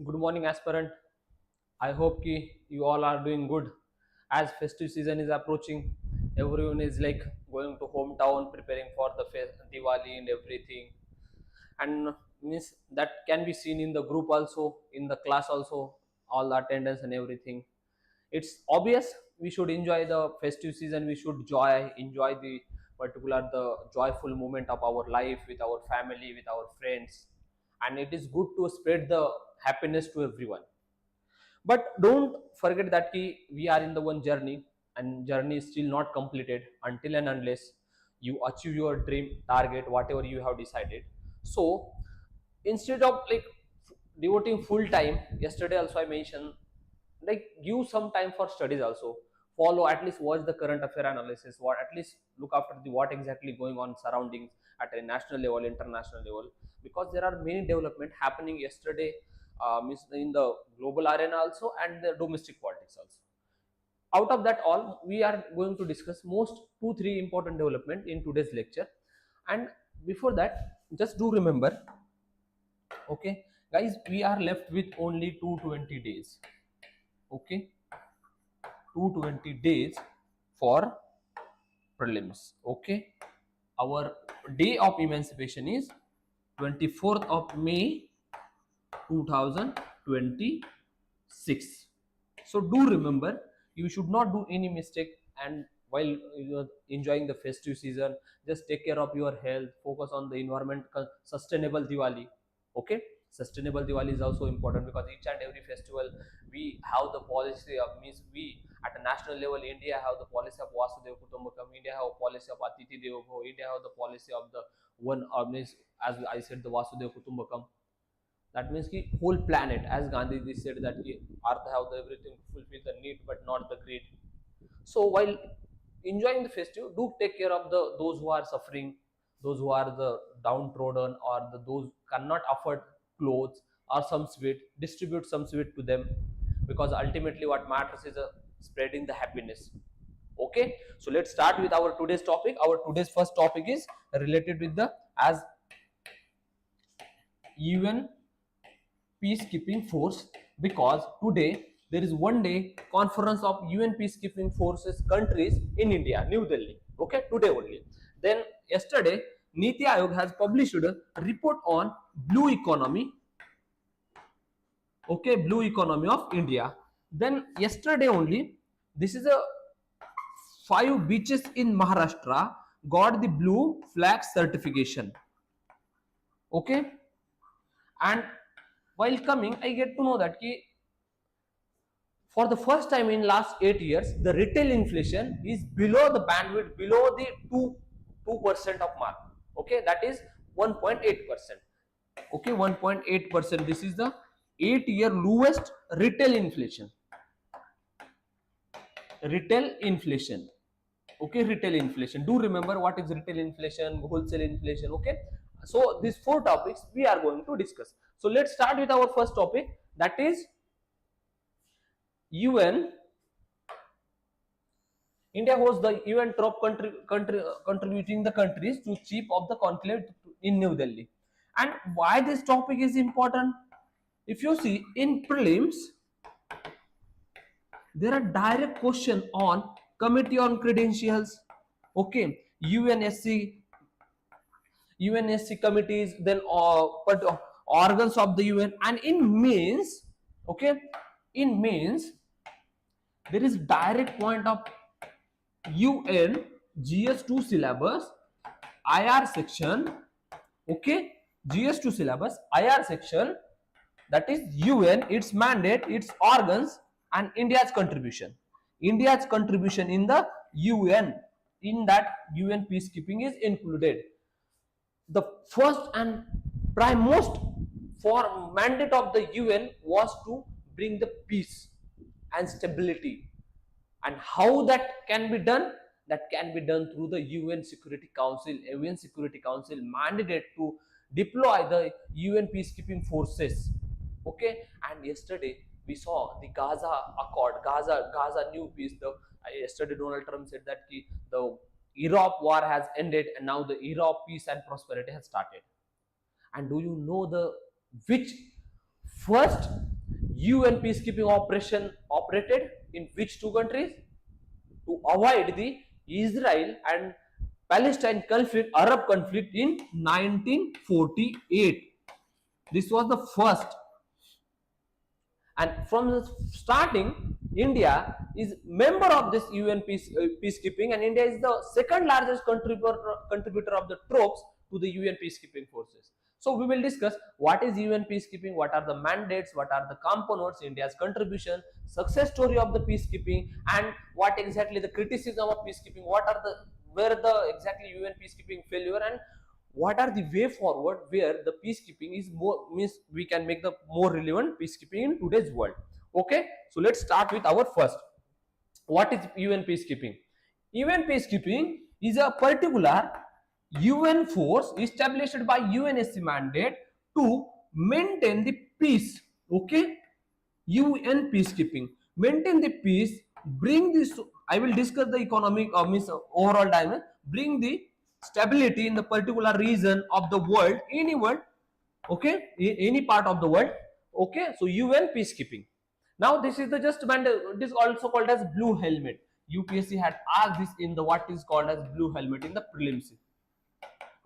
Good morning, aspirant. I hope ki you all are doing good. As festive season is approaching, everyone is like going to hometown, preparing for the Diwali and everything. And means that can be seen in the group also, in the class also, all the attendance and everything. It's obvious we should enjoy the festive season. We should enjoy the joyful moment of our life with our family, with our friends, and it is good to spread the happiness to everyone. But don't forget that we are in the one journey, and journey is still not completed until and unless you achieve your dream target, whatever you have decided. So instead of like devoting full time, yesterday also I mentioned, like give some time for studies also. Follow, at least watch the current affair analysis, what at least look after the what exactly going on surroundings at a national level, international level, because there are many development happening yesterday, in the global arena also and the domestic politics also. Out of that all, we are going to discuss most 2-3 important development in today's lecture. And before that, just do remember, okay guys, we are left with only 220 days. Okay, 220 days for prelims. Okay, our day of emancipation is 24th of May 2026. So do remember, you should not do any mistake, and while you are enjoying the festive season, just take care of your health, focus on the environment, sustainable Diwali. Okay, sustainable Diwali is also important, because each and every festival we have the policy of, means we at a national level, India have the policy of Vasudev Kutumbakam, India have a policy of Atithi Devo Bhava, India have the policy of the one, means as I said, the Vasudev Kutumbakam. That means ki whole planet, as Gandhi ji said, that ki earth have the everything to fulfill the need but not the greed. So while enjoying the festive, do take care of those who are suffering, those who are the downtrodden, or those cannot afford clothes or some sweet. Distribute some sweet to them, because ultimately what matters is spreading the happiness. Okay, so let's start with our today's topic. Our today's first topic is related with the as UN peacekeeping force, because today there is one day conference of UN peacekeeping forces countries in India, New Delhi. Okay, today only. Then yesterday, Niti Aayog has published a report on blue economy. Okay, blue economy of India. Then yesterday only, this is a 5 beaches in Maharashtra got the blue flag certification. Okay, and while coming, I get to know that for the first time in last 8 years, the retail inflation is below the bandwidth, below the 2% of mark. Okay, that is 1.8%. Okay, 1.8%. This is the 8-year lowest retail inflation. Retail inflation. Okay, retail inflation. Do remember what is retail inflation, wholesale inflation. Okay, so these 4 topics we are going to discuss. So let's start with our first topic, that is UN. India hosts the UN top contributing the countries to chief of the conclave in New Delhi. And why this topic is important? If you see in prelims, there are direct question on committee on credentials. Okay, UNSC committees, then organs of the UN, and in mains, okay, in mains there is direct point of UN GS2 syllabus IR section. Okay, GS2 syllabus IR section, that is UN, its mandate, its organs, and India's contribution. India's contribution in the UN, in that UN peacekeeping is included. The first and most for mandate of the UN was to bring the peace and stability. And how that can be done? That can be done through the UN Security Council. UN Security Council mandated to deploy the UN peacekeeping forces. Okay, and yesterday we saw the Gaza Accord, Gaza new peace. Yesterday Donald Trump said that the Iraq war has ended and now the Iraq peace and prosperity has started. And do you know the which first UN peacekeeping operation operated in which two countries? To avoid the Israel and Palestine conflict, Arab conflict in 1948. This was the first. And from the starting, India is member of this UN peacekeeping, and India is the second largest contributor of the troops to the UN peacekeeping forces. So we will discuss what is UN peacekeeping, what are the mandates, what are the components, India's contribution, success story of the peacekeeping, and what exactly the criticism of peacekeeping, what are the where the exactly UN peacekeeping failure, and what are the way forward where the peacekeeping is more, means we can make the more relevant peacekeeping in today's world. Okay, so let's start with our first. What is UN peacekeeping? UN peacekeeping is a particular UN force established by UNSC mandate to maintain the peace. Okay, UN peacekeeping, maintain the peace, bring this, I will discuss the economic means overall dimension, bring the stability in the particular region of the world, any world, okay, any part of the world. Okay, so UN peacekeeping. Now this is the just mandate. This is also called as blue helmet. UPSC had asked this in the what is called as blue helmet in the prelims.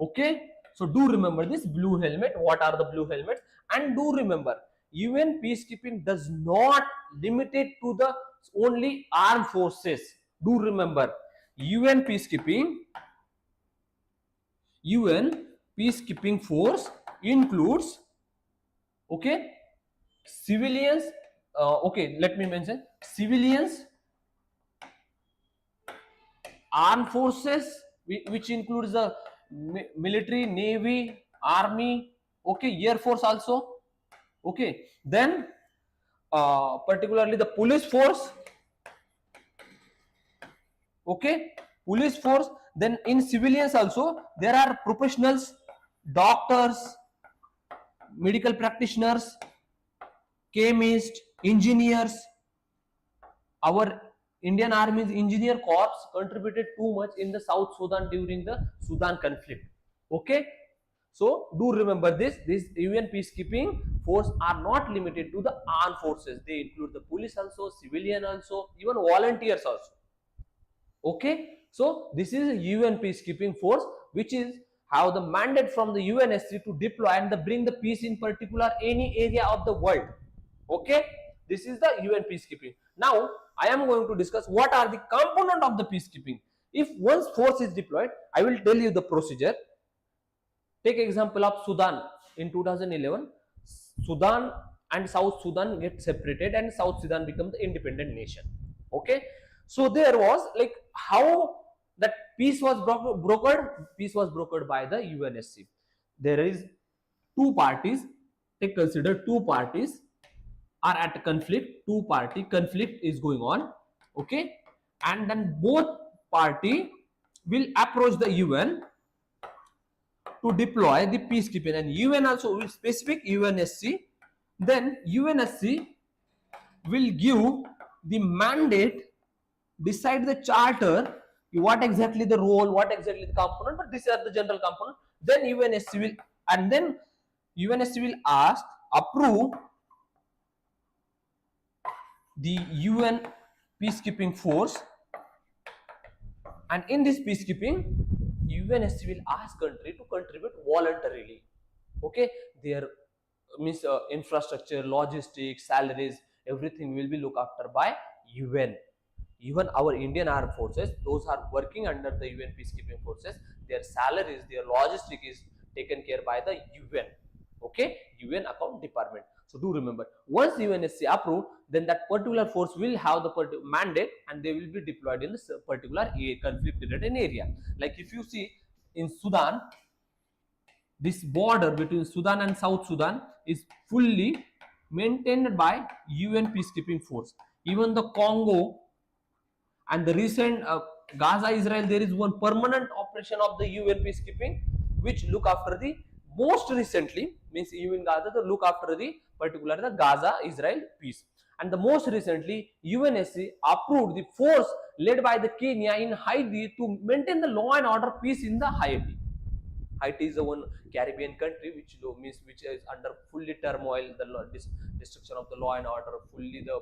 Okay, so do remember this blue helmet. What are the blue helmets? And do remember, UN peacekeeping does not limit it to the only armed forces. Do remember, UN peacekeeping force includes, okay, civilians, okay, let me mention civilians, armed forces, which includes the military, navy, army, okay, air force also, okay, then particularly the police force, okay, police force. Then in civilians also there are professionals, doctors, medical practitioners, chemists, engineers. Our Indian Army's engineer corps contributed too much in the South Sudan during the Sudan conflict. Okay, so do remember this. This UN peacekeeping force are not limited to the armed forces. They include the police also, civilian also, even volunteers also. Okay, so this is a UN peacekeeping force which is have the mandate from the UNSC to deploy and bring the peace in particular any area of the world. Okay, this is the UN peacekeeping. Now I am going to discuss what are the component of the peacekeeping. If once force is deployed, I will tell you the procedure. Take example of Sudan in 2011. Sudan and South Sudan get separated and South Sudan become the independent nation. Okay, so there was like how that peace was brokered. Peace was brokered by the UNSC. There is two parties. Take consider two parties are at conflict. Two party conflict is going on. Okay, and then both party will approach the UN to deploy the peacekeeping, and UN also will specific UNSC. Then UNSC will give the mandate, decide the charter, what exactly the role, what exactly the component, but these are the general component. Then UNSC will, and then UNSC will ask, approve the UN peacekeeping force, and in this peacekeeping UNSC will ask country to contribute voluntarily. Okay, their means infrastructure, logistics, salaries, everything will be looked after by UN. Even our Indian armed forces, those are working under the UN peacekeeping forces, their salaries, their logistics is taken care by the UN. Okay, UN account department. So do remember, once UNSC approve, then that particular force will have the mandate and they will be deployed in this particular conflict-ridden area. Like if you see in Sudan, this border between Sudan and South Sudan is fully maintained by UN peacekeeping force. Even the Congo and the recent Gaza, Israel, there is one permanent operation of the UN peacekeeping which look after the most recently, means even Gaza, to look after the particular the Gaza Israel peace. And the most recently UNSC approved the force led by the Kenya in Haiti to maintain the law and order peace in the Haiti. Haiti is the one Caribbean country which which is under fully turmoil, the destruction of the law and order, fully the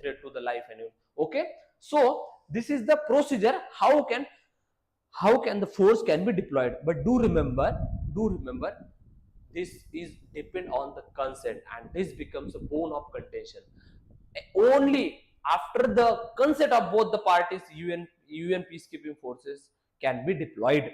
threat to the life and okay. So this is the procedure how can the force can be deployed. But do remember this is depend on the consent, and this becomes a bone of contention. Only after the consent of both the parties, UN peacekeeping forces can be deployed.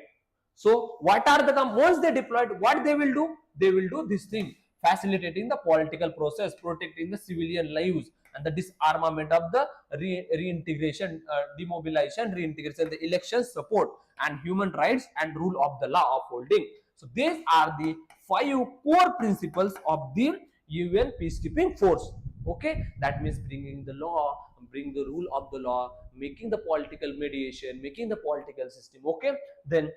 So what are the once they deployed, what they will do? They will do this thing: facilitating the political process, protecting the civilian lives, and the disarmament of the reintegration, demobilization, reintegration, the election support, and human rights and rule of the law upholding. So these are the 5 core principles of the UN peacekeeping force. Okay, that means bringing the law, bring the rule of the law, making the political mediation, making the political system. Okay, then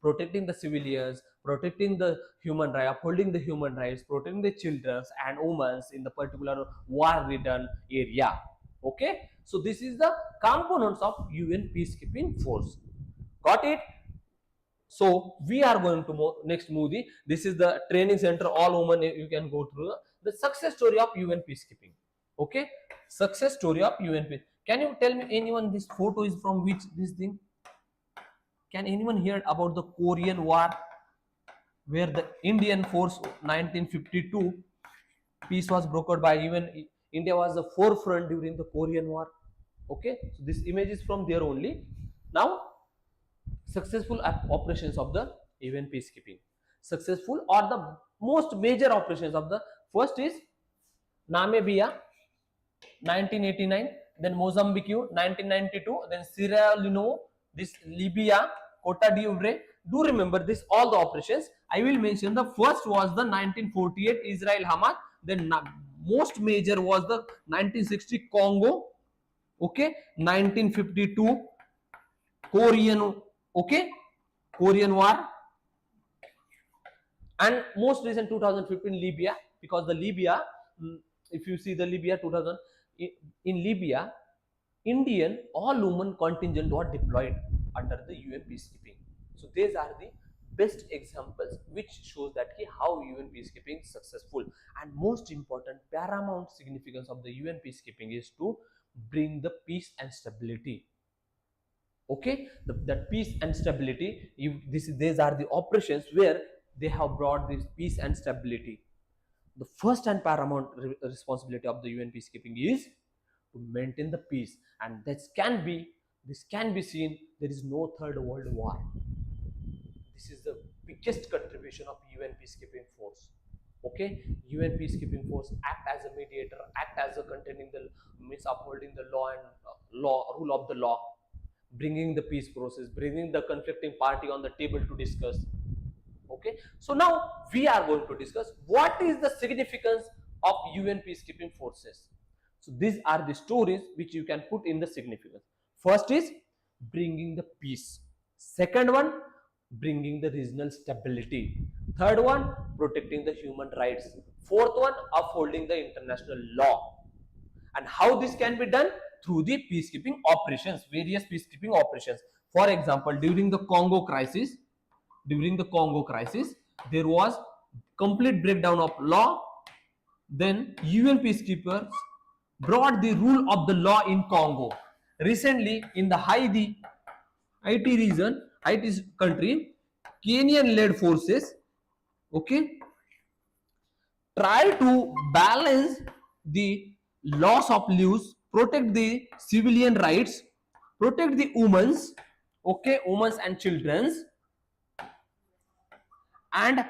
protecting the civilians, protecting the human rights, upholding the human rights, protecting the children and women in the particular war-ridden area. Okay, so this is the components of UN peacekeeping force. Got it? So we are going to next movie. This is the training center. All women you can go through the success story of UN peacekeeping. Okay, success story of UN peace. Can you tell me anyone this photo is from which this thing? Can anyone hear about the Korean War, where the Indian force 1952 peace was brokered by UN? India was the forefront during the Korean War. Okay, so this image is from there only. Now, successful operations of the UN peacekeeping. Successful or the most major operations of the first is Namibia 1989, then Mozambique 1992, then Sierra Leone, this Libya, Cote d'Ivoire. Do remember this all the operations. I will mention the first was the 1948 Israel Hamas, then most major was the 1960 Congo, okay, 1952 Korean, okay, Korean War, and most recent 2015 Libya, because the Libya, if you see the Libya 2000, in Libya, Indian all-women contingent were deployed under the UN peacekeeping. So these are the best examples which shows that how UN peacekeeping is successful. And most important, paramount significance of the UN peacekeeping is to bring the peace and stability. Okay, that peace and stability, these are the operations where they have brought this peace and stability. The first and paramount responsibility of the UN peacekeeping is to maintain the peace, and this can be seen. There is no third world war. This is the biggest contribution of UN peacekeeping force. Okay, UN peacekeeping force act as a mediator, act as a containing the means upholding the law and rule of the law, bringing the peace process, bringing the conflicting party on the table to discuss. Okay, so now we are going to discuss what is the significance of UN peacekeeping forces. So these are the stories which you can put in the significance. First is bringing the peace. Second one, bringing the regional stability. Third one, protecting the human rights. Fourth one, upholding the international law. And how this can be done? Through the peacekeeping operations, various peacekeeping operations. For example, during the Congo crisis, there was complete breakdown of law. Then UN peacekeepers brought the rule of the law in Congo. Recently, in the Haiti region, Haiti country, Kenyan-led forces, okay, try to balance the loss of lives, protect the civilian rights, protect the women's, okay, women's and children's, and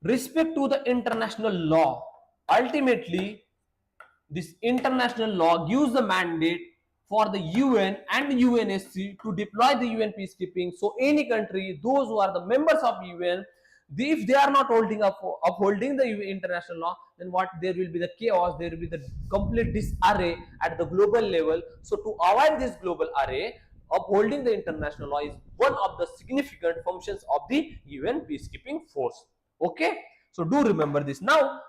respect to the international law. Ultimately, this international law gives the mandate for the UN and UNSC to deploy the UN peacekeeping. So any country, those who are the members of UN, if they are not upholding the international law, then what there will be the chaos, there will be the complete disarray at the global level. So to avoid this global array, upholding the international law is one of the significant functions of the UN peacekeeping force. Okay, so do remember this. Now,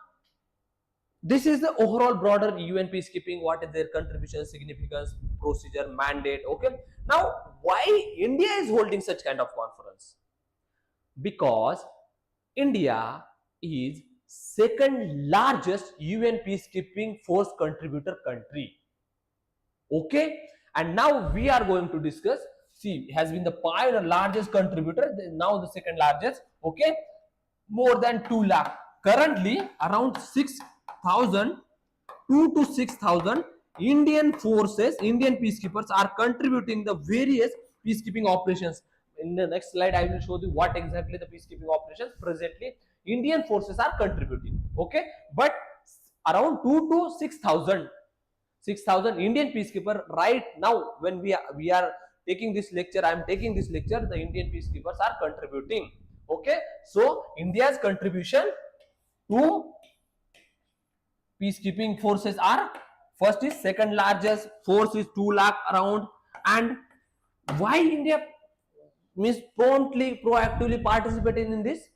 this is the overall broader UN peacekeeping. What is their contribution, significance, procedure, mandate? Okay. Now, why India is holding such kind of conference? Because India is second largest UN peacekeeping force contributor country. Okay, and now we are going to discuss. See, has been the pioneer largest contributor, now the second largest. Okay, more than 2 lakh. Currently, around 6,000, 2 to 6,000 Indian forces, Indian peacekeepers are contributing the various peacekeeping operations. In the next slide, I will show you what exactly the peacekeeping operations presently Indian forces are contributing. Okay, but around 2 to 6,000 Indian peacekeeper right now when we are taking this lecture, I am taking this lecture, the Indian peacekeepers are contributing. Okay, so India's contribution to peacekeeping forces are, first is second largest force is 2 lakh around. And why India means promptly proactively participating in this?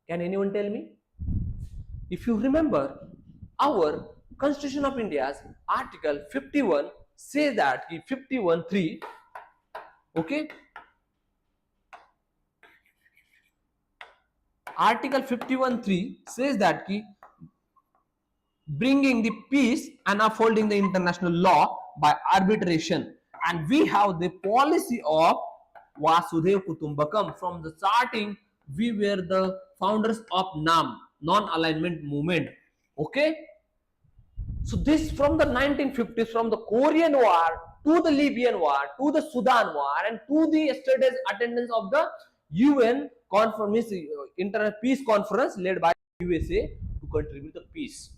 Can anyone tell me? If you remember, our Constitution of India's Article 51 says that 51(3), okay, Article 51(3) says that bringing the peace and upholding the international law by arbitration. And we have the policy of Vasudev Kutumbakam. From the starting, we were the founders of NAM, non-alignment movement. Okay, so this from the 1950s, from the Korean War to the Libyan War to the Sudan War and to the yesterday's attendance of the UN conference, International Peace Conference led by USA to contribute the peace.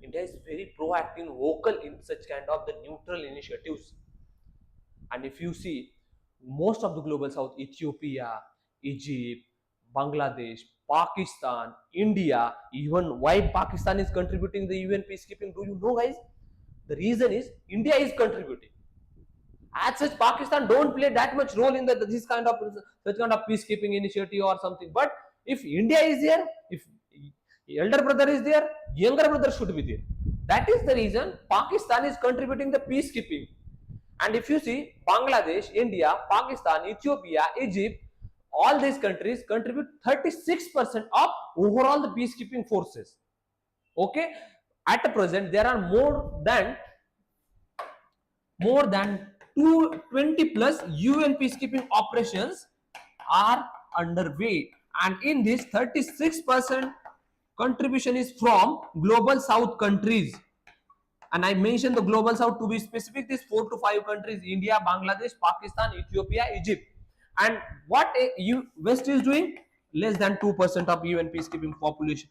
India is very proactive, vocal in such kind of the neutral initiatives. And if you see, most of the global south, Ethiopia, Egypt, Bangladesh, Pakistan, India, even why Pakistan is contributing the UN peacekeeping, do you know, guys? The reason is India is contributing. As such, Pakistan don't play that much role in this kind of such kind of peacekeeping initiative or something. But if India is there, if elder brother is there, younger brother should be there. That is the reason Pakistan is contributing the peacekeeping. And if you see, Bangladesh, India, Pakistan, Ethiopia, Egypt, all these countries contribute 36% of overall the peacekeeping forces. Okay, at the present there are more than 220 plus UN peacekeeping operations are underway, and in this 36% contribution is from global south countries. And I mentioned the global south to be specific, these 4 to 5 countries: India, Bangladesh, Pakistan, Ethiopia, Egypt. And what West is doing, less than 2% of UN peacekeeping population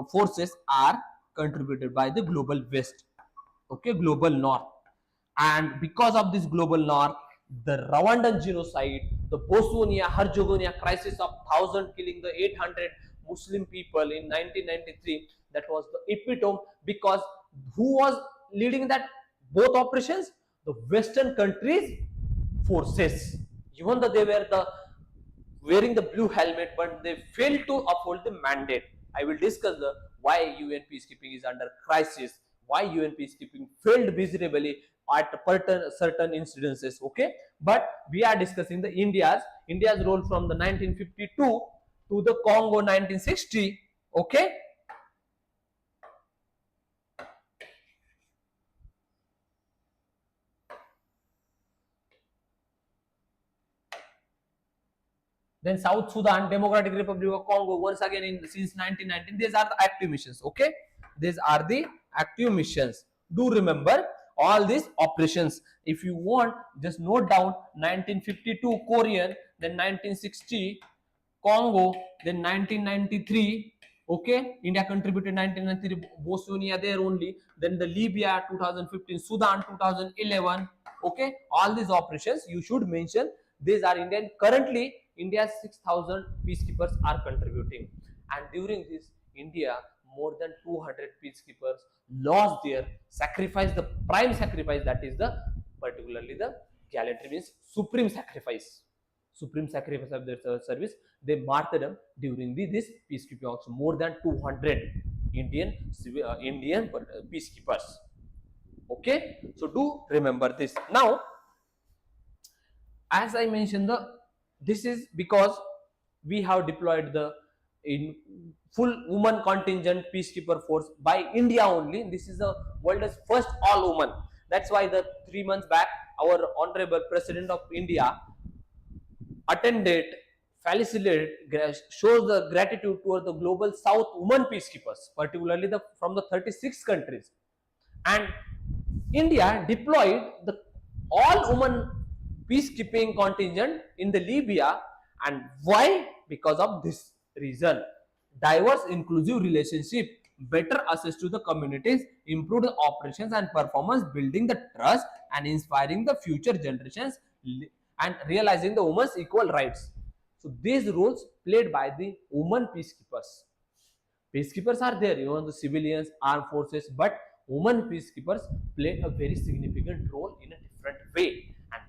forces are contributed by the global West. Okay, global North. And because of this global North, the Rwandan genocide, the Bosnia-Herzegovina crisis of 1,000 killing the 800 Muslim people in 1993, that was the epitome. Because who was leading that both operations? The Western countries forces. Even though they were wearing the blue helmet, but they failed to uphold the mandate. I will discuss why UN peacekeeping is under crisis, why UN peacekeeping failed miserably at certain incidences. Okay, but we are discussing the India's role from the 1952 to the Congo 1960. Okay, then South Sudan, Democratic Republic of Congo, once again since 1919. These are the active missions. Okay, these are the active missions. Do remember all these operations. If you want, just note down: 1952 Korean, then 1960 Congo, then 1993. Okay, India contributed 1993, Bosnia there only. Then the Libya 2015, Sudan 2011. Okay, all these operations you should mention. These are Indian. Currently, India's 6,000 peacekeepers are contributing, and during this, India more than 200 peacekeepers lost their sacrifice, the prime sacrifice, that is the particularly the gallantry, means supreme sacrifice of their service. They martyrdom during this peacekeeping action. More than 200 Indian peacekeepers. Okay, so do remember this. Now, as I mentioned, this is because we have deployed the in full woman contingent peacekeeper force by India only. This is the world's first all woman. That's why the 3 months back our honorable president of India attended, facilitated, shows the gratitude toward the global South women peacekeepers, particularly from the 36 countries. And India deployed the all-women peacekeeping contingent in the Libya. And why? Because of this reason: diverse, inclusive relationship, better access to the communities, improved operations and performance, building the trust and inspiring the future generations, and realizing the women's equal rights. So these roles played by the women peacekeepers. Peacekeepers are there, the civilians, armed forces, but women peacekeepers play a very significant role in a different way. And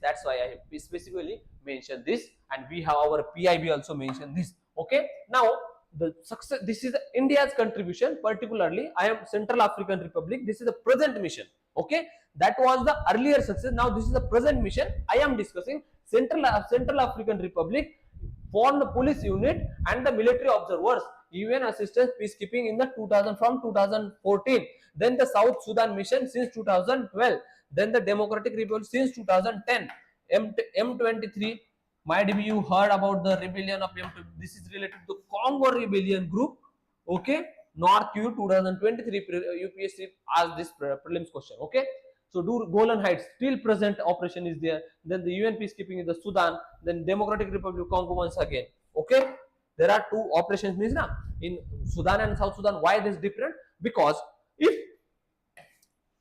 that's why I have specifically mentioned this, and we have our PIB also mentioned this. Okay, now the success, this is India's contribution, particularly I am Central African Republic. This is the present mission. Okay, that was the earlier success. Now this is the present mission. I am discussing Central African Republic, foreign police unit and the military observers, UN assistance peacekeeping in the 2000 from 2014. Then the South Sudan mission since 2012. Then the Democratic Republic since 2010. M23. Might be you heard about the rebellion of M23. This is related to Congo rebellion group. Okay, North Q 2023 UPSC asked this prelims question. Okay, so do Golan Heights still present operation is there. Then the UN peacekeeping is the Sudan. Then Democratic Republic of Congo once again. Okay, there are two operations means na in Sudan and South Sudan. Why this different? Because if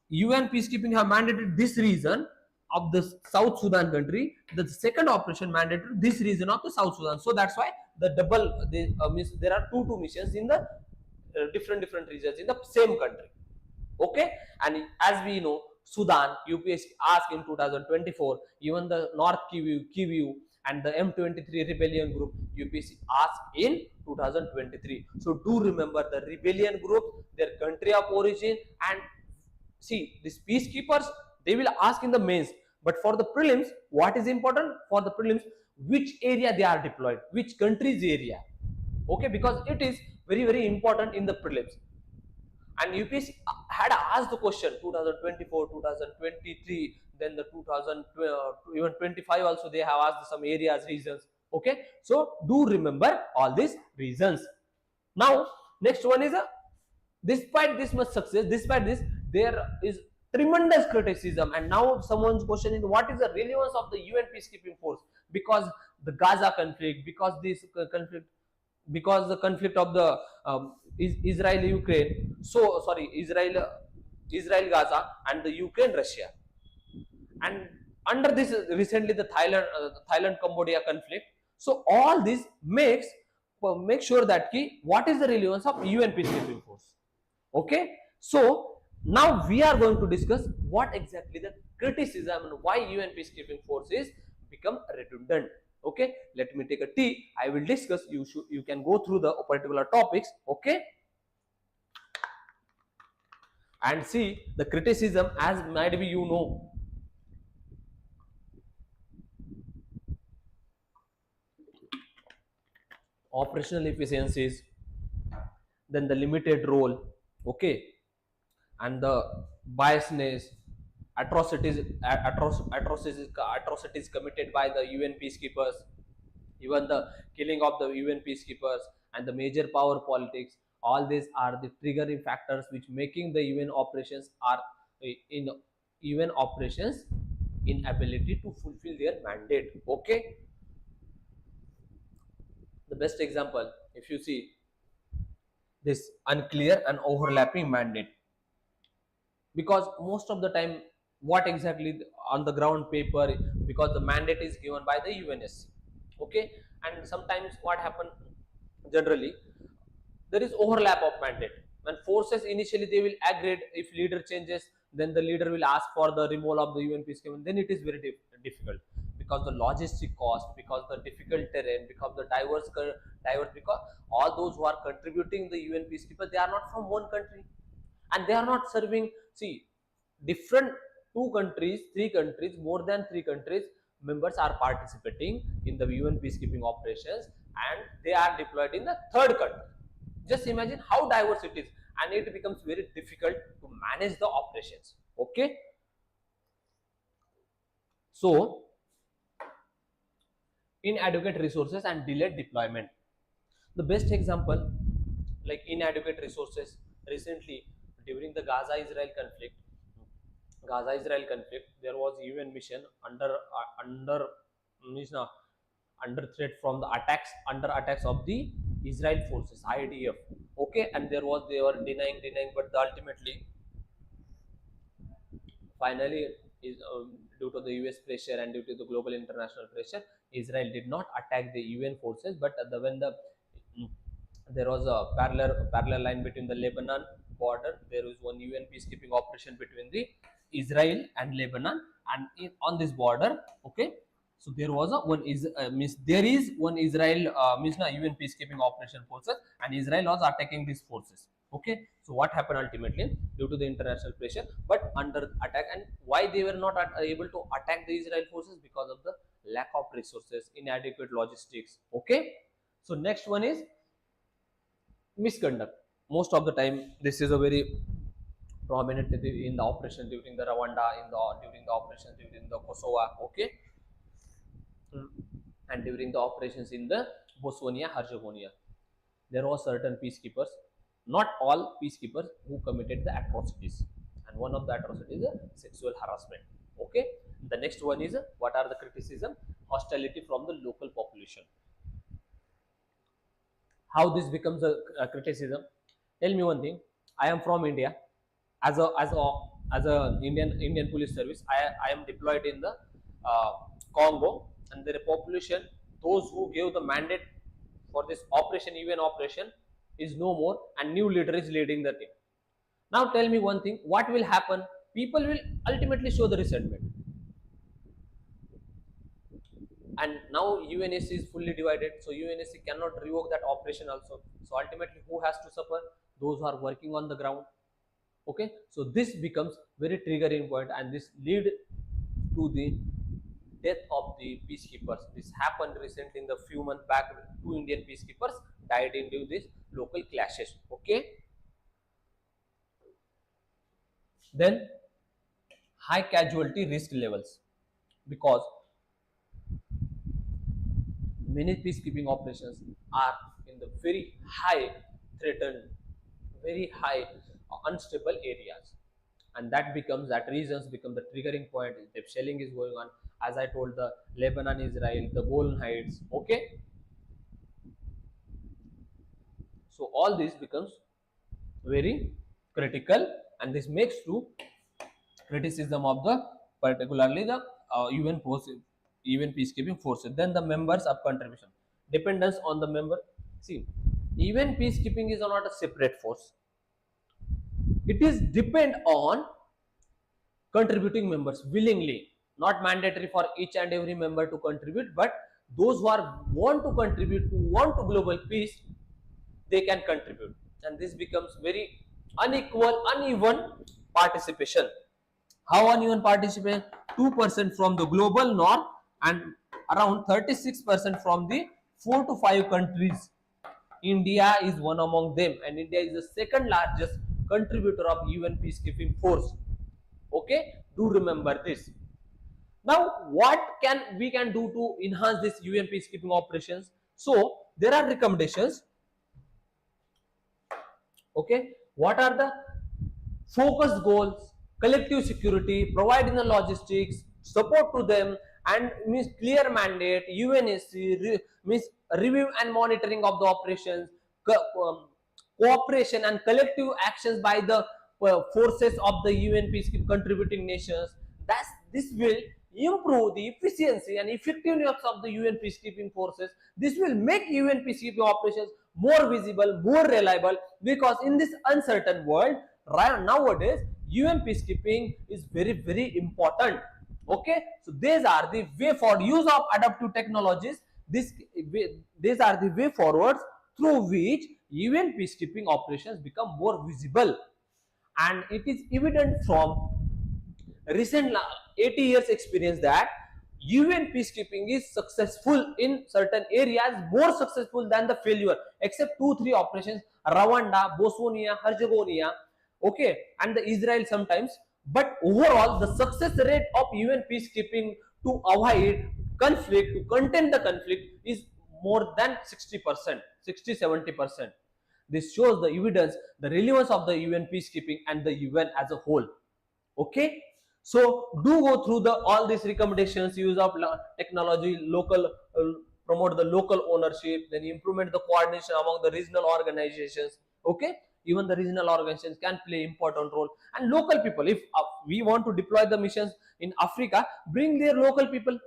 UN peacekeeping have mandated this region of the South Sudan country, the second operation mandated this region of the South Sudan. So that's why the double there are two missions in the different regions in the same country. Okay, and as we know, Sudan UPSC asked in 2024, even the North Kivu and the M23 rebellion group UPSC asked in 2023. So do remember the rebellion group, their country of origin, and see these peacekeepers, they will ask in the mains. But for the prelims, what is important for the prelims? Which area they are deployed, which country's area. Okay, because it is very important in the prelims. And UPSC had asked the question 2024, 2023, then the 2012, even 25 also they have asked some areas, regions. Okay, so do remember all these reasons. Now next one is despite this much success, despite this, there is tremendous criticism. And now someone's question is, what is the relevance of the UN peacekeeping force? Because the Gaza conflict, because this conflict, because the conflict of the Israel Ukraine, so sorry, Israel Gaza and the Ukraine Russia, and under this recently the Thailand Cambodia conflict. So all this make sure that what is the relevance of UN peacekeeping force. Okay, so now we are going to discuss what exactly the criticism and why UN peacekeeping force is become redundant. Okay, let me take a tea. I will discuss. You can go through the particular topics. Okay, and see the criticism, as might be operational efficiencies, then the limited role. Okay, and the biasness, atrocities committed by the UN peacekeepers, even the killing of the UN peacekeepers, and the major power politics. All these are the triggering factors which making the UN operations inability to fulfill their mandate. Okay, the best example, if you see this unclear and overlapping mandate, because most of the time what exactly on the ground paper, because the mandate is given by the UNSC. Okay, and sometimes what happen generally, there is overlap of mandate. When forces initially they will agree, if leader changes, then the leader will ask for the removal of the UN peacekeeping, then it is very difficult, because the logistic cost, because the difficult terrain, because the diverse, because all those who are contributing the UN peacekeeper, they are not from one country, and they are not serving, see, different 2 countries, 3 countries, more than 3 countries members are participating in the UN peacekeeping operations, and they are deployed in the third country. Just imagine how diverse it is, and it becomes very difficult to manage the operations. Okay, so inadequate resources and delayed deployment. The best example, like inadequate resources, recently during the Gaza-Israel conflict, there was UN mission under threat from the attacks of the Israel forces, IDF. Okay, and they were denying, but ultimately, finally, is due to the US pressure and due to the global international pressure, Israel did not attack the UN forces, but when there was a parallel line between the Lebanon border. There is one UN peacekeeping operation between the Israel and Lebanon, and on this border, okay. So there was a one is there is one Israel UN peacekeeping operation forces, and Israel was attacking these forces. Okay, so what happened ultimately due to the international pressure, but under attack, and why they were not able to attack the Israel forces? Because of the lack of resources, inadequate logistics. Okay, so next one is misconduct. Most of the time, this is a very prominent in the operation during the Rwanda, during the operation during the Kosovo. Okay, and during the operations in the Bosnia Herzegovina, there were certain peacekeepers, not all peacekeepers, who committed the atrocities, and one of the atrocities is sexual harassment. Okay, the next one is what are the criticism? Hostility from the local population. How this becomes a criticism? Tell me one thing. I am from India. As a Indian police service, I am deployed in the Congo, and the population, those who gave the mandate for this operation, UN operation, is no more, and new leader is leading the team. Now tell me one thing, what will happen? People will ultimately show the resentment, and now UNSC is fully divided, so UNSC cannot revoke that operation also. So ultimately, who has to suffer? Those who are working on the ground. Okay, so this becomes very triggering point, and this lead to the death of the peacekeepers. This happened recently in the few months back. 2 Indian peacekeepers died in due to these local clashes. Okay, then high casualty risk levels, because many peacekeeping operations are in the very high threatened, very high unstable areas, and that reasons become the triggering point. The shelling is going on, as I told, the Lebanon, Israel, the Golan Heights. Okay, so all this becomes very critical, and this makes to criticism of the particularly the UN forces, even peacekeeping forces. Then the members of contribution, dependence on the member. See, even peacekeeping is not a separate force. It is depend on contributing members willingly, not mandatory for each and every member to contribute, but those who are want to contribute, to want to global peace, they can contribute, and this becomes very uneven participation. How uneven participation? 2% from the global north, and around 36% from the 4 to 5 countries. India is one among them, and India is the second largest contributor of UN peacekeeping force. Okay, do remember this. Now, what we can do to enhance this UN peacekeeping operations? So there are recommendations. Okay, what are the focused goals? Collective security, providing the logistics, support to them, and means clear mandate. UNSC means review and monitoring of the operations, cooperation and collective actions by the forces of the UN peacekeeping contributing nations. This will improve the efficiency and effectiveness of the UN peacekeeping forces. This will make UN peacekeeping operations more visible, more reliable, because in this uncertain world, right nowadays, UN peacekeeping is very important. Okay, so these are the way for use of adaptive technologies. These are the way forwards through which UN peacekeeping operations become more visible, and it is evident from recent 80 years experience that UN peacekeeping is successful in certain areas, more successful than the failure, except 2-3 operations, Rwanda, Bosnia, Herzegovina, okay, and the Israel sometimes. But overall, the success rate of UN peacekeeping to avoid conflict, to contain the conflict, is more than 60%, 60-70%. This shows the evidence, the relevance of the UN peacekeeping and the UN as a whole. Okay, so do go through the all these recommendations, use of technology, local, promote the local ownership, then implement the coordination among the regional organizations. Okay, even the regional organizations can play important role, and local people, if we want to deploy the missions in Africa, bring their local people.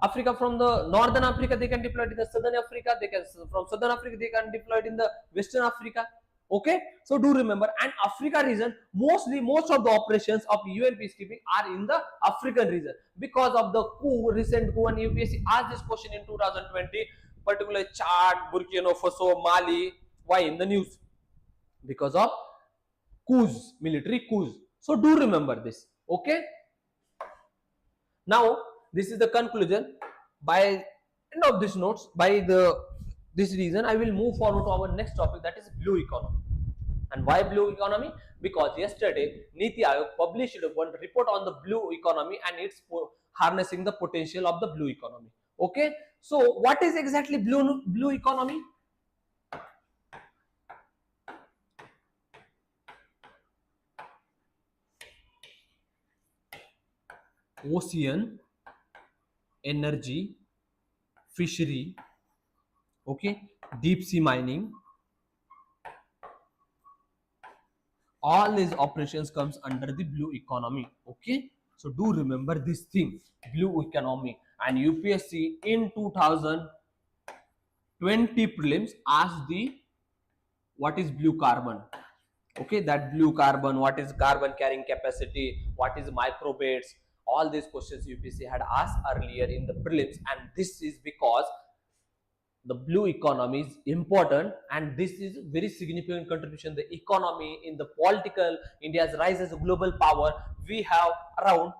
Africa, from the northern Africa they can deploy it in the southern Africa, they can from southern Africa they can deploy it in the western Africa. Okay, so do remember, and Africa region, most of the operations of UN peacekeeping are in the African region, because of the recent coup, and UPSC asked this question in 2020, particularly Chad, Burkina Faso, Mali. Why in the news? Because of coups, military coups. So do remember this. Okay, now this is the conclusion. By end of this notes, by this reason, I will move forward to our next topic, that is blue economy. And why blue economy? Because yesterday Niti Aayog published one report on the blue economy and it's harnessing the potential of the blue economy. Okay, so what is exactly blue economy? Ocean, energy, fishery, okay, deep sea mining, all these operations comes under the blue economy. Okay, so do remember this thing, blue economy. And UPSC in 2020 prelims asked the what is blue carbon. Okay, that blue carbon, what is carbon carrying capacity, what is microbeads, all these questions UPSC had asked earlier in the prelims, and this is because the blue economy is important, and this is very significant contribution. The economy in the political, India's rise as a global power. We have around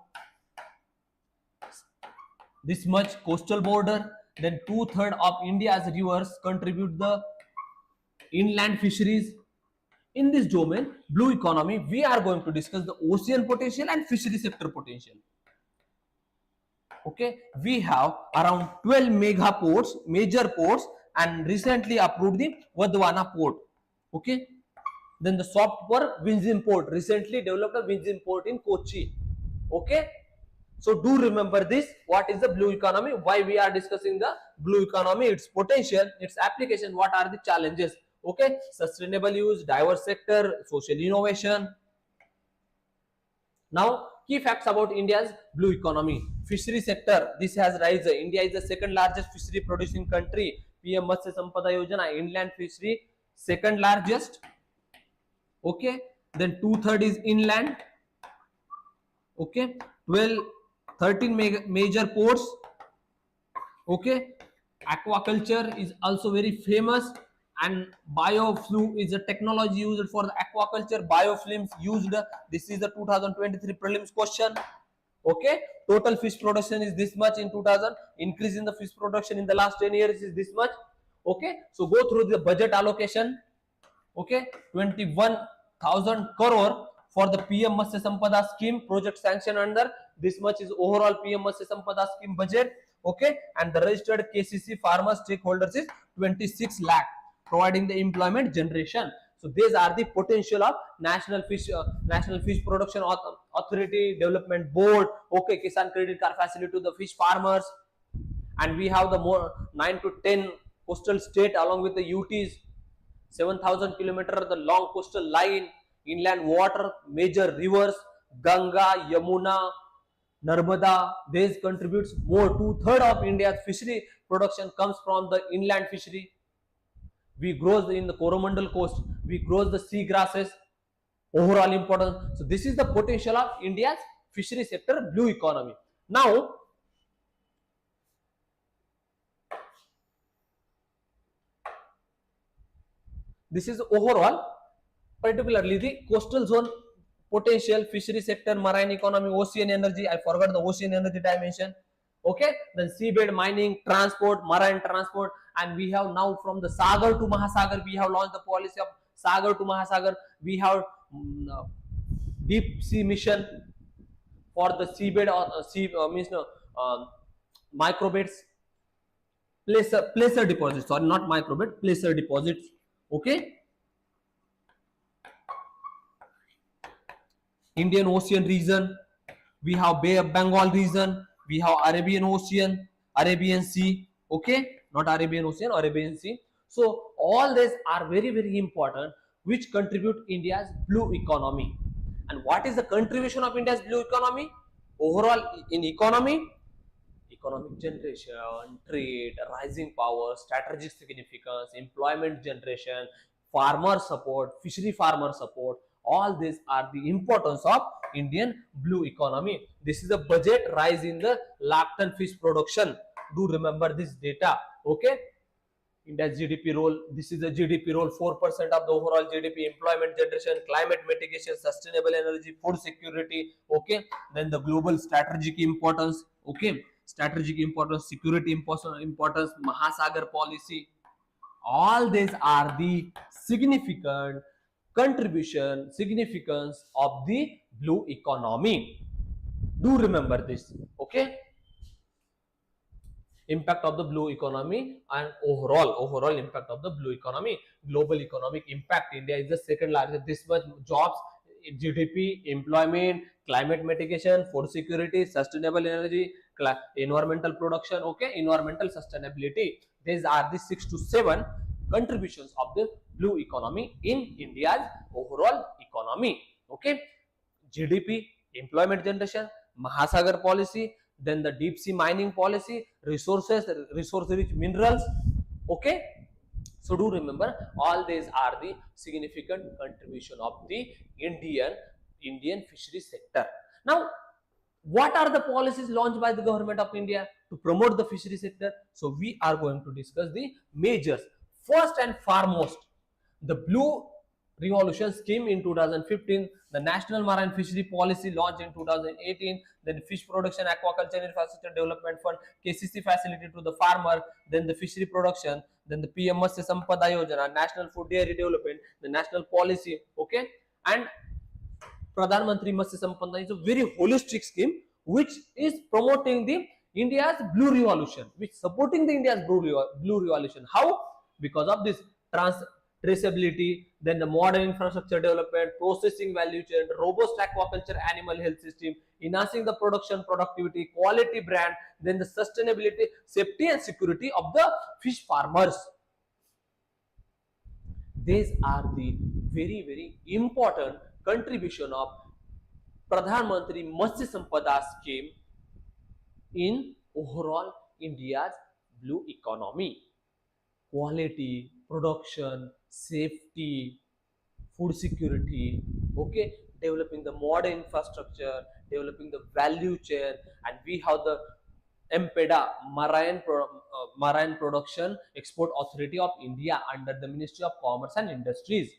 this much coastal border, then 2/3 of India's rivers contribute the inland fisheries. In this domain, blue economy, we are going to discuss the ocean potential and fishery sector potential. Okay, we have around 12 mega ports, major ports, and recently approved the Vadwana port. Okay, then the soft port, Vizhinjam port, recently developed a Vizhinjam port in Kochi. Okay, so do remember this, what is the blue economy, why we are discussing the blue economy, its potential, its application, what are the challenges. Okay, sustainable use, diverse sector, social innovation. Now, key facts about India's blue economy. Fishery sector, this has rise. India is the second largest fishery producing country. PM Matsya Sampada Yojana, inland fishery, second largest. Okay, then 2/3 is inland. Okay, 13 major ports. Okay, aquaculture is also very famous, and bioflume is a technology used for the aquaculture. Biofilms used. This is the 2023 prelims question. Okay, total fish production is this much in 2000. Increase in the fish production in the last 10 years is this much. Okay, so go through the budget allocation. Okay, 21,000 crore for the PM Matsya Sampada scheme project sanction under. This much is overall PM Matsya Sampada scheme budget. Okay, and the registered KCC farmer stakeholders is 26 lakh, providing the employment generation. So these are the potential of National Fish Production Authority Development Board. Okay, Kisan Credit Card facility to the fish farmers, and we have the more 9 to 10 coastal state along with the UTs. 7,000 kilometer the long coastal line, inland water, major rivers, Ganga, Yamuna, Narmada. This contributes more. 2/3 of India's fishery production comes from the inland fishery. We grow in the Coromandel coast, we grow the sea grasses. Overall important. So this is the potential of India's fishery sector blue economy. Now, this is overall, particularly the coastal zone potential, fishery sector, marine economy, ocean energy. I forgot the ocean energy dimension. Okay, then seabed mining, transport, marine transport, and we have now from the Sagar to Mahasagar, we have launched the policy of Sagar to Mahasagar. We have deep sea mission for the seabed or sea means no, microbeds, placer deposits, sorry, not microbed, placer deposits. Okay, Indian Ocean region, we have Bay of Bengal region, we have Arabian Ocean, Arabian Sea. Okay, not Arabian Ocean, Arabian Sea. So all these are very, very important, which contribute India's blue economy. And what is the contribution of India's blue economy? Overall in economy, economic generation, trade, rising power, strategic significance, employment generation, farmer support, fishery farmer support. All these are the importance of Indian blue economy. This is a budget rise in the lakton fish production. Do remember this data. Okay. India's GDP role, this is the GDP role, 4% of the overall GDP, employment generation, climate mitigation, sustainable energy, food security. Okay, then the global strategic importance. Okay, strategic importance, security importance, Mahasagar policy. All these are the significant significance of the blue economy. Do remember this. Okay, impact of the blue economy and overall impact of the blue economy. Global economic impact, India is the second largest. This much jobs, GDP, employment, climate mitigation, food security, sustainable energy, environmental production. Okay, environmental sustainability. These are the 6 to 7 contributions of the blue economy in India's overall economy. Okay, GDP, employment generation, Mahasagar policy, then the deep sea mining policy, resource rich minerals. Okay, so do remember all these are the significant contribution of the Indian fishery sector. Now, what are the policies launched by the government of India to promote the fishery sector? So we are going to discuss the measures. First and foremost, the blue revolution scheme in 2015, the National Marine Fishery Policy launched in 2018, then Fish Production Aquaculture Infrastructure Development Fund, KCC facility to the farmer, then the fishery production, then the PM Matsya Sampada Yojana, National Food Dairy Development, the national policy. Okay, and Pradhan Mantri Matsya Sampada is a very holistic scheme which is promoting the India's blue revolution, which supporting the India's blue revolution. How? Because of this traceability, then the modern infrastructure development, processing value chain, robust aquaculture animal health system, enhancing the production productivity, quality brand, then the sustainability, safety and security of the fish farmers. These are the very, very important contribution of Pradhan Mantri Matsya Sampada scheme in overall India's blue economy. Quality, production, safety, food security, okay, developing the modern infrastructure, developing the value chain, and we have the MPEDA, Marine Production Export Authority of India under the Ministry of Commerce and Industries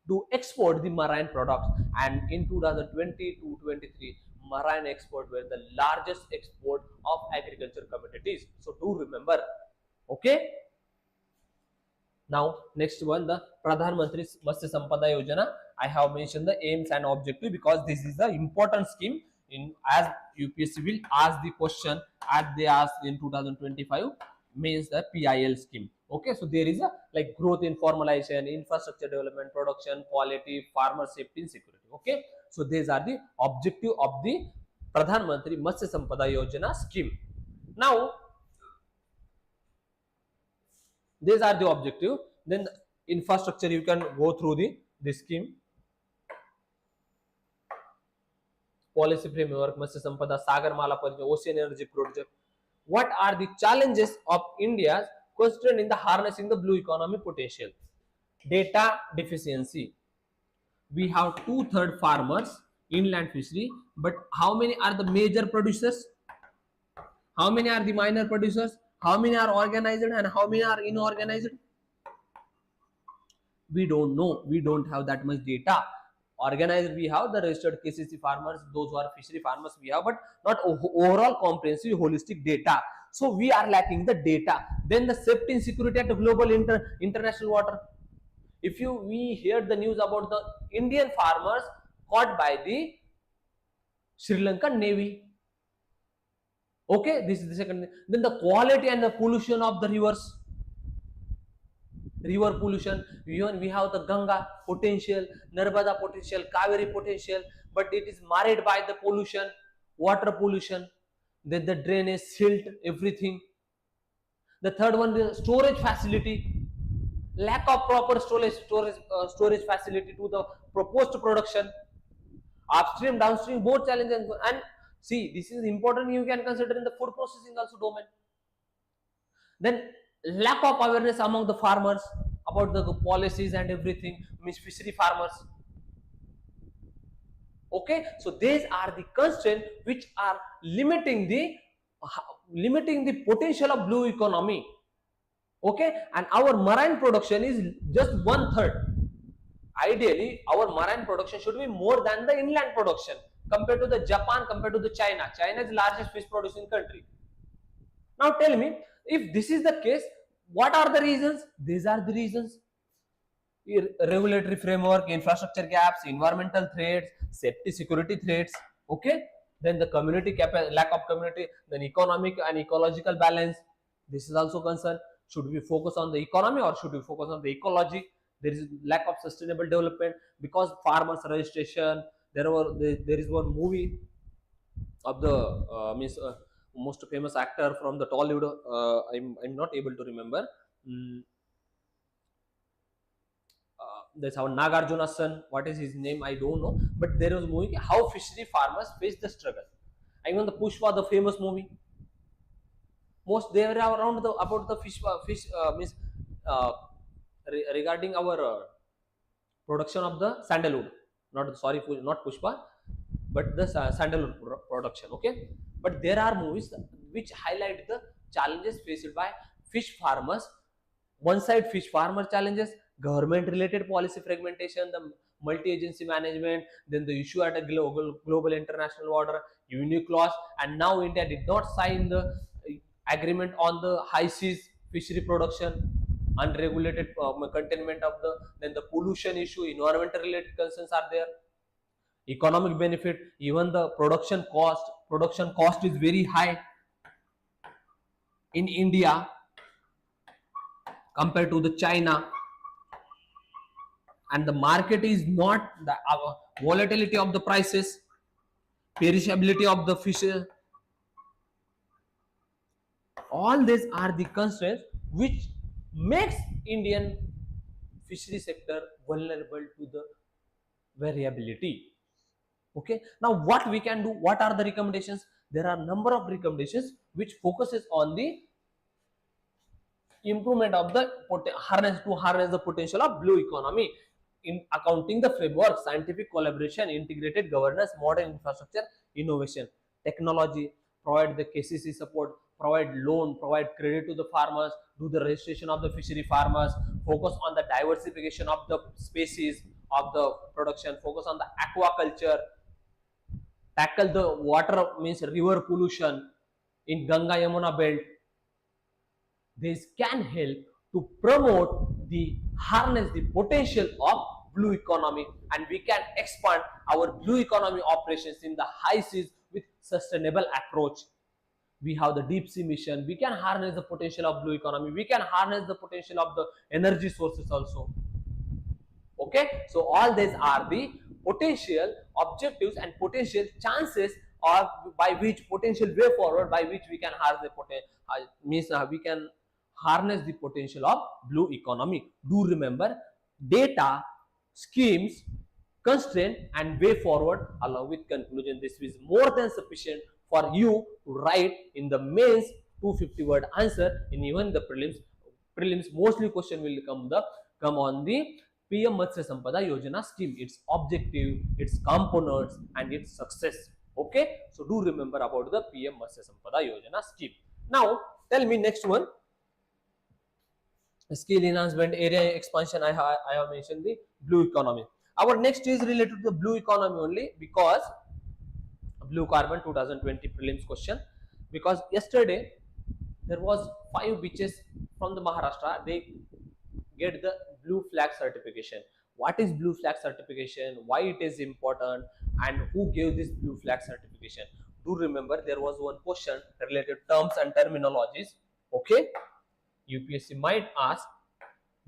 to export the marine products. And in 2020 to 23, marine export were the largest export of agriculture commodities. So do remember. Okay. Now, next one, the Pradhan Mantri Matsya Sampada Yojana. I have mentioned the aims and objective because this is the important scheme in as UPSC will ask the question as they asked in 2025 means the PIL scheme. Okay, so there is a like growth in formalization, infrastructure development, production, quality, farmer safety and security. Okay, so these are the objective of the Pradhan Mantri Matsya Sampada Yojana scheme. Now, these are the objective. Then the infrastructure you can go through the scheme. Policy framework, Matsya Sampada, Sagar Mala Project, Ocean Energy Project. What are the challenges of India constrained in the harnessing the blue economy potential? Data deficiency. We have 2/3 farmers, inland fishery, but how many are the major producers? How many are the minor producers? How many are organized and how many are inorganized? We don't know. We don't have that much data. Organized we have the registered KCC farmers, those who are fishery farmers we have, but not overall comprehensive holistic data. So we are lacking the data. Then the safety and security at global international water. If we hear the news about the Indian farmers caught by the Sri Lankan Navy. Okay, this is the second thing. Then the quality and the pollution of the rivers. River pollution, even we have the Ganga potential, Narmada potential, Kaveri potential, but it is marred by the pollution, water pollution, then the drainage, silt, everything. The third one, the storage facility, lack of proper storage facility to the proposed production, upstream, downstream, both challenges. And see, this is important, you can consider in the food processing also domain. Then lack of awareness among the farmers about the policies and everything, means fishery farmers. Okay, so these are the constraints which are limiting the potential of blue economy. Okay, and our marine production is just 1/3. Ideally, our marine production should be more than the inland production compared to the Japan, compared to the China. China is the largest fish producing country. Now tell me, if this is the case, what are the reasons? These are the reasons. Regulatory framework, infrastructure gaps, environmental threats, safety security threats. Okay, then the lack of community, then economic and ecological balance. This is also concern. Should we focus on the economy or should we focus on the ecology? There is lack of sustainable development because farmers registration. There is one movie of the most famous actor from the Tollywood. I'm not able to remember. That's our Nagarjuna's son. What is his name? I don't know. But there was a movie how fishery farmers face the struggle. Even the Pushpa, the famous movie. Most they were around about the fish means regarding our production of the sandalwood. Not Pushpa, but the sandalwood production. Okay, but there are movies which highlight the challenges faced by fish farmers. One side, fish farmer challenges, government related policy fragmentation, the multi-agency management, then the issue at a global international water, unique clause, and now India did not sign the agreement on the high seas fishery production, unregulated containment of then the pollution issue, environmental related concerns are there. Economic benefit, even the production cost is very high in India compared to the China, and the market is not the volatility of the prices, perishability of the fish. All these are the constraints which makes Indian fishery sector vulnerable to the variability. Okay, now what we can do, what are the recommendations? There are number of recommendations which focuses on the improvement of the harness the potential of blue economy in accounting the framework, scientific collaboration, integrated governance, modern infrastructure, innovation, technology, provide the KCC support, provide loan, provide credit to the farmers, do the registration of the fishery farmers, focus on the diversification of the species of the production, focus on the aquaculture, tackle the water means river pollution in Ganga Yamuna belt. This can help to promote the harness the potential of blue economy, and we can expand our blue economy operations in the high seas with sustainable approach. We have the deep sea mission, we can harness the potential of blue economy, we can harness the potential of the energy sources also. Okay, so all these are the potential objectives and potential chances of by which potential way forward by which we can harness the potential we can harness the potential of blue economy. Do remember, data, schemes, constraint and way forward along with conclusion. This is more than sufficient for you to write in the mains 250 word answer. In even the prelims mostly question will come on the PM Matsya Sampada Yojana scheme, its objective, its components and its success. Okay, so do remember about the PM Matsya Sampada Yojana scheme. Now tell me next one. Skill enhancement, area expansion, I have mentioned the blue economy. Our next is related to the blue economy only, because blue carbon 2020 prelims question, because yesterday there was 5 beaches from the Maharashtra, they get the blue flag certification. What is blue flag certification, why it is important, and who gave this blue flag certification? Do remember, there was one question related terms and terminologies. Okay, UPSC might ask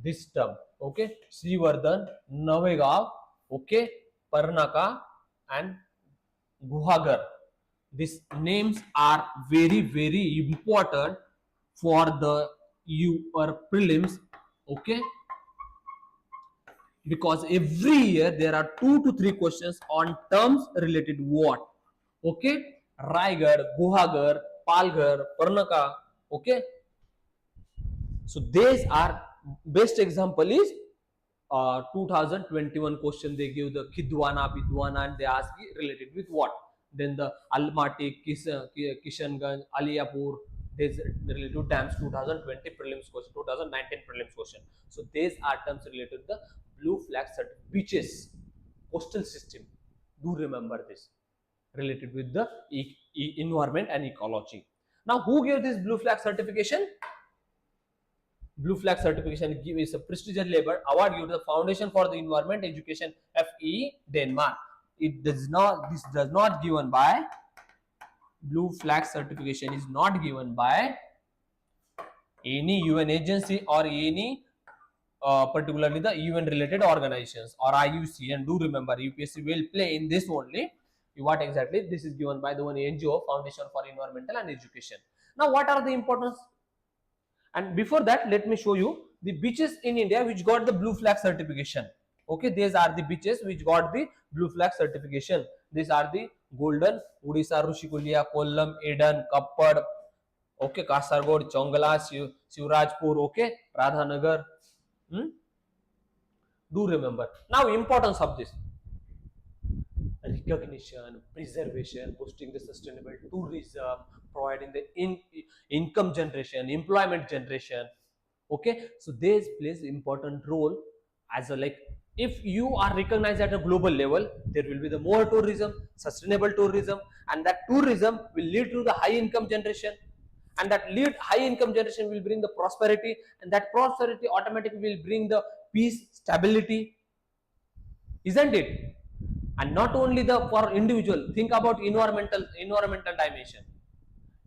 this term. Okay, Srivardhan, Navegaon, okay, Parnaka and Guhagar. These names are very important for the your prelims. Okay, because every year there are 2 to 3 questions on terms related what. Okay, Raigad, Guhagar, Palghar, Parnaka. Okay, so these are best example is 2021 question. They give the Kidwana, Bidwana, and they ask related with what. Then the Almaty, Kishanganj, Aliyapur, these related to dams 2020 prelims question, 2019 prelims question. So these are terms related to the blue flag certificate, beaches, coastal system. Do remember this related with the environment and ecology. Now, who gave this blue flag certification? Blue flag certification is a prestigious labor award given to the Foundation for the Environment Education, FE, Denmark. This does not given by, blue flag certification is not given by any UN agency or any particularly the UN related organizations or IUC. And do remember, UPSC will play in this only. What exactly? This is given by the one NGO, Foundation for Environmental and Education. Now, what are the importance? And before that, let me show you the beaches in India which got the blue flag certification. Okay, these are the beaches which got the blue flag certification. These are the Golden, Odisha, Rushikulia, Kollam, Eden, Kappad, okay, Kasargod, Chongala, Shivrajpur, okay, Radhanagar. Do remember. Now, importance of this: recognition, preservation, boosting the sustainable tourism, providing the income generation, employment generation. Okay, so this plays important role as a, like, if you are recognized at a global level, there will be the more tourism, sustainable tourism, and that tourism will lead to the high income generation, and that high income generation will bring the prosperity, and that prosperity automatically will bring the peace, stability, isn't it? And not only the for individual, think about environmental dimension.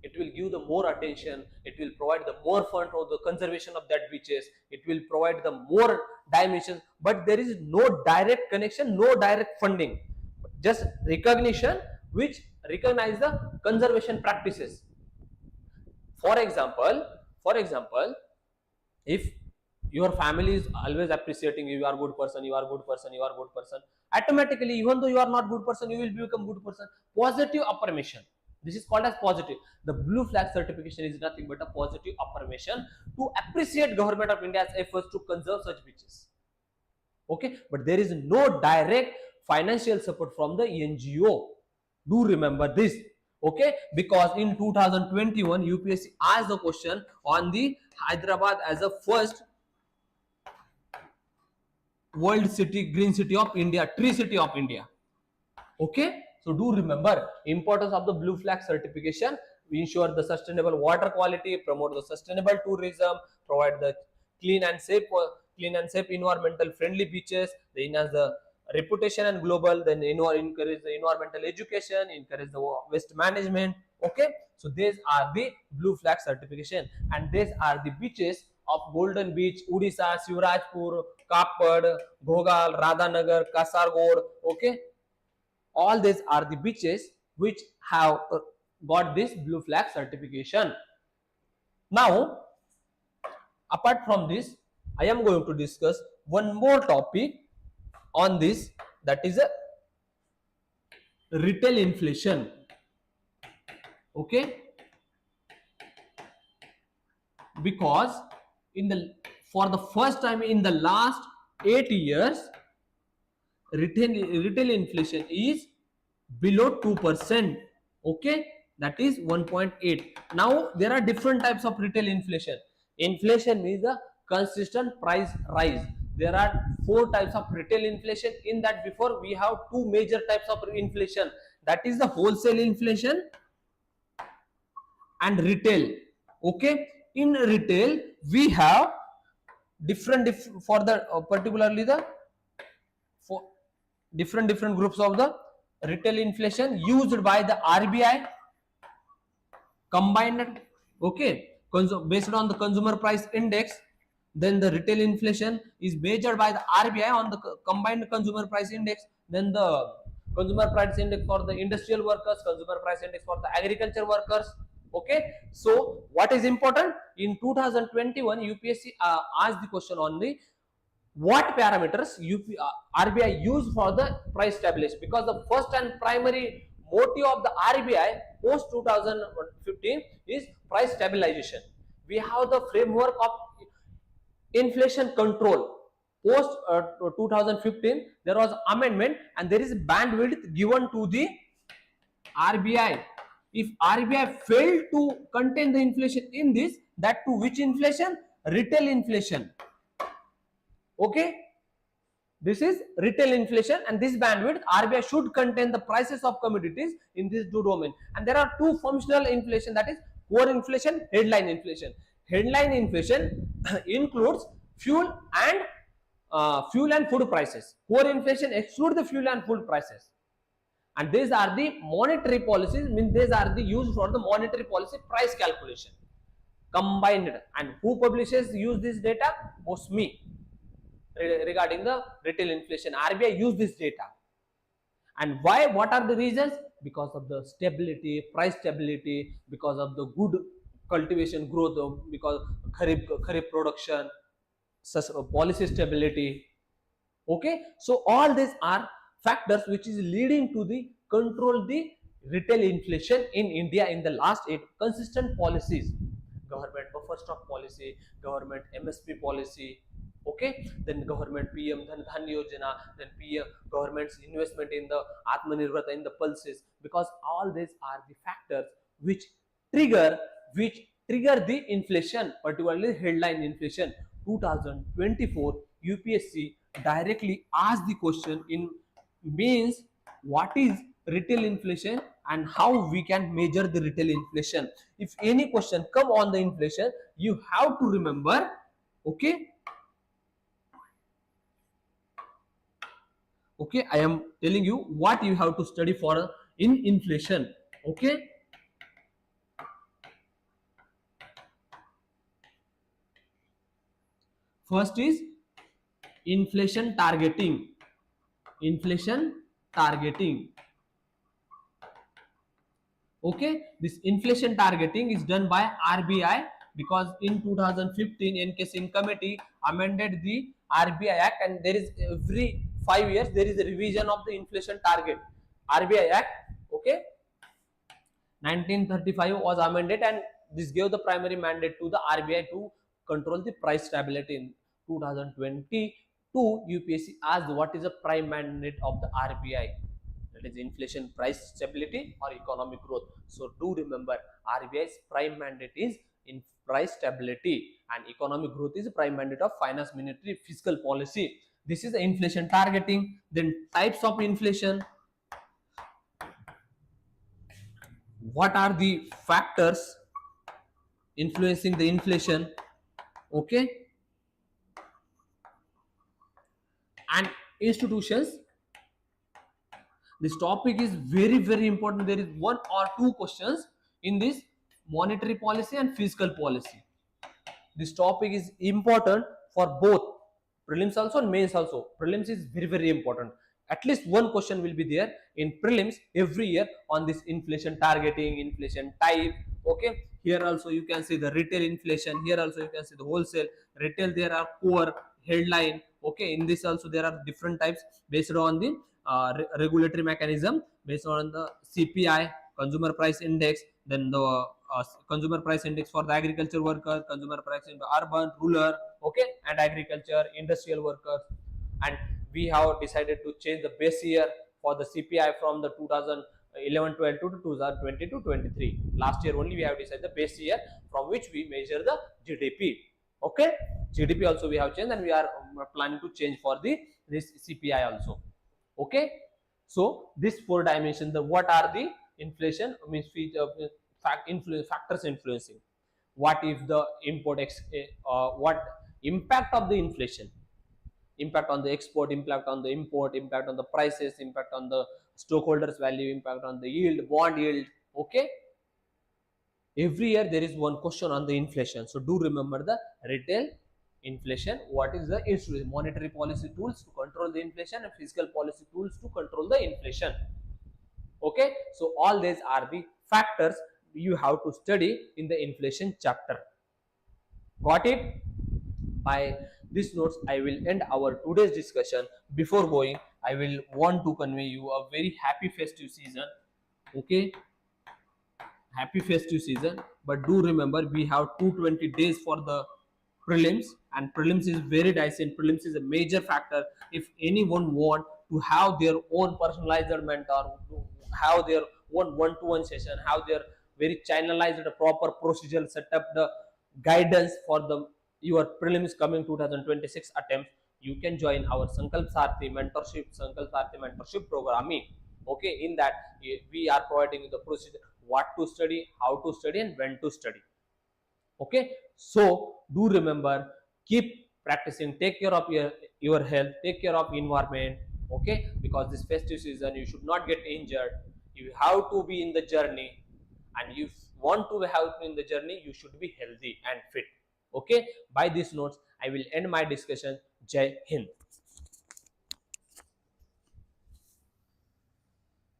It will give the more attention, it will provide the more fund for the conservation of that beaches, it will provide the more dimensions, but there is no direct connection, no direct funding, just recognition which recognize the conservation practices. For example, if your family is always appreciating you, you are good person, you are good person, you are good person, automatically, even though you are not good person, you will become good person. Positive affirmation, this is called as positive. The blue flag certification is nothing but a positive affirmation to appreciate government of India's efforts to conserve such beaches. Okay, but there is no direct financial support from the NGO. Do remember this. Okay, because in 2021 UPSC asked the question on the Hyderabad as a first world city, green city of India, tree city of India. Okay, so do remember importance of the blue flag certification. We ensure the sustainable water quality, promote the sustainable tourism, provide the clean and safe environmental friendly beaches, they enhance the reputation and global, then encourage the environmental education, encourage the waste management. Okay, so these are the blue flag certification, and these are the beaches of Golden Beach, Odisha, Shivrajpur, Kappad, Bhogal, Radhanagar, Kasargod. Okay, all these are the beaches which have got this blue flag certification. Now, apart from this, I am going to discuss one more topic on this, that is a retail inflation. Okay, because for the first time in the last 8 years, retail inflation is below 2%. Okay, that is 1.8. now there are different types of retail inflation. Inflation means the consistent price rise. there are 4 types of retail inflation. In that, before we have 2 major types of inflation, that is the wholesale inflation and retail. Okay, in retail we have different for the particularly the for different groups of the retail inflation used by the RBI combined. Okay, based on the consumer price index. Then the retail inflation is measured by the RBI on the combined consumer price index. Then the consumer price index for the industrial workers, consumer price index for the agriculture workers. Okay, so what is important in 2021 UPSC asked the question on the what parameters RBI use for the price stabilization, because the first and primary motive of the RBI post 2015 is price stabilization. We have the framework of inflation control. Post 2015 there was amendment and there is bandwidth given to the RBI. If RBI failed to contain the inflation in this, that to which inflation? Retail inflation. Okay, this is retail inflation, and this bandwidth RBI should contain the prices of commodities in this two domain. And there are 2 functional inflation, that is core inflation, headline inflation. Headline inflation includes fuel and food prices. Core inflation excludes the fuel and food prices. And these are the monetary policies, means these are the used for the monetary policy price calculation combined. And who publishes use this data? OSMI. Regarding the retail inflation, RBI use this data. And why? What are the reasons? Because of the stability, price stability, because of the good cultivation growth, because kharif production, policy stability. Okay, so all these are factors which is leading to the control the retail inflation in India in the last 8 consistent policies. Government buffer stock policy, government MSP policy. Okay, then government PM Dhan Yojana, then PM government's investment in the Atmanirbharta, in the pulses, because all these are the factors which trigger the inflation, particularly headline inflation. 2024 UPSC directly asked the question in means what is retail inflation and how we can measure the retail inflation. If any question come on the inflation, you have to remember. Okay, okay, I am telling you what you have to study for in inflation. Okay, first is inflation targeting. Okay, this inflation targeting is done by RBI, because in 2015 NK committee amended the RBI Act, and there is every 5 years there is a revision of the inflation target. RBI Act, okay, 1935 was amended, and this gave the primary mandate to the RBI to control the price stability. In 2022 UPSC asked what is the prime mandate of the RBI, that is inflation, price stability or economic growth. So do remember, RBI's prime mandate is in price stability, and economic growth is the prime mandate of finance ministry fiscal policy. This is the inflation targeting. Then types of inflation. What are the factors influencing the inflation? Okay, and institutions. This topic is very important. There is 1 or 2 questions in this monetary policy and fiscal policy. This topic is important for both prelims also and mains also. Prelims is very important. At least 1 question will be there in prelims every year on this inflation targeting, inflation type. Okay, here also you can see the retail inflation, here also you can see the wholesale. Retail there are core, headline. Okay, in this also there are different types based on the regulatory mechanism, based on the CPI, consumer price index, then the consumer price index for the agriculture worker, consumer price in the urban, rural, okay, and agriculture, industrial workers. And we have decided to change the base year for the CPI from the 2011-12 to 2020-23. Last year only we have decided the base year from which we measure the GDP. Okay, GDP also we have changed, and we are planning to change for this CPI also. Okay, so this 4 dimension, the what are the inflation means factors influencing. What if the what impact of the inflation, impact on the export, impact on the import, impact on the prices, impact on the stockholders value, impact on the yield, bond yield. Okay, every year there is one question on the inflation, so do remember the retail inflation. What is the issue? Monetary policy tools to control the inflation and fiscal policy tools to control the inflation. Okay, so all these are the factors you have to study in the inflation chapter. Got it? By these notes I will end our today's discussion. Before going, I will want to convey you a very happy festive season. Okay, happy festive season, but do remember we have 220 days for the prelims, and prelims is very dicey, and prelims is a major factor. If anyone want to have their own personalized mentor, have their own one-to-one session, have their very channelized proper procedural setup, the guidance for the your prelims coming 2026 attempts, you can join our Sankalp Sarthi mentorship programming. Okay, in that we are providing the procedure, what to study, how to study, and when to study. Okay, so do remember, keep practicing, take care of your health, take care of environment. Okay, because this festive season you should not get injured. You have to be in the journey, and if you want to help in the journey, you should be healthy and fit. Okay, by these notes I will end my discussion. Jai Hind.